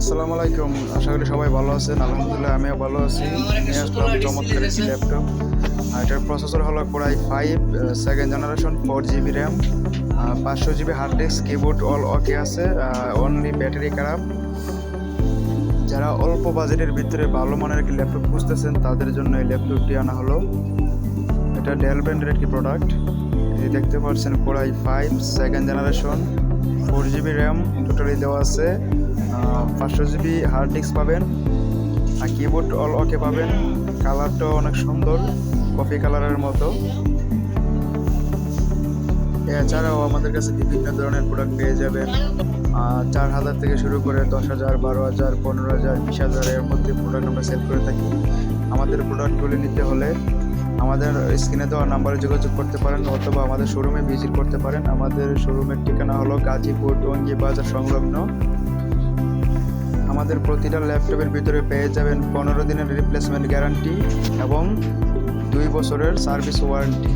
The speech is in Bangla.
আসসালামু আলাইকুম। আশা করি সবাই ভালো আছেন। আলহামদুলিল্লাহ আমিও ভালো আছি। নিয়ে আসলাম চমৎকার একটি ল্যাপটপ। এটার প্রসেসর হলো core i 5 second generation 4 GB RAM, 500 GB hard disk, keyboard all okay আছে, অনলি ব্যাটারি খারাপ। যারা অল্প বাজেটের ভিতরে ভালো মানের একটি ল্যাপটপ খুঁজতেছেন তাদের জন্য এই ল্যাপটপটি আনা হলো। এটা ডেল ব্র্যান্ডের একটি প্রোডাক্ট। এই দেখতে পাচ্ছেন core i 5 second generation 4 GB RAM totally দেওয়া আছে, 500 GB হার্ড ডিস্ক পাবেন, আর কিবোর্ড অল ওকে পাবেন। কালারটাও অনেক সুন্দর, কফি কালারের মতো। এছাড়াও আমাদের কাছে বিভিন্ন ধরনের প্রোডাক্ট পেয়ে যাবেন। 4,000 থেকে শুরু করে 10,000, 12,000, 15,000, 20,000 এর মধ্যে প্রোডাক্ট আমরা সেল করে থাকি। আমাদের প্রোডাক্টগুলি নিতে হলে আমাদের স্ক্রিনে দেওয়া নাম্বারে যোগাযোগ করতে পারেন অথবা আমাদের শোরুমে ভিজিট করতে পারেন। আমাদের শোরুমের ঠিকানা হলো গাজীপুর টঙ্গী বাজার সংলগ্ন। আমাদের প্রতিটা ল্যাপটপের ভিতরে পেয়ে যাবেন 15 দিনের রিপ্লেসমেন্ট গ্যারান্টি এবং 2 বছরের সার্ভিস ওয়ারেন্টি।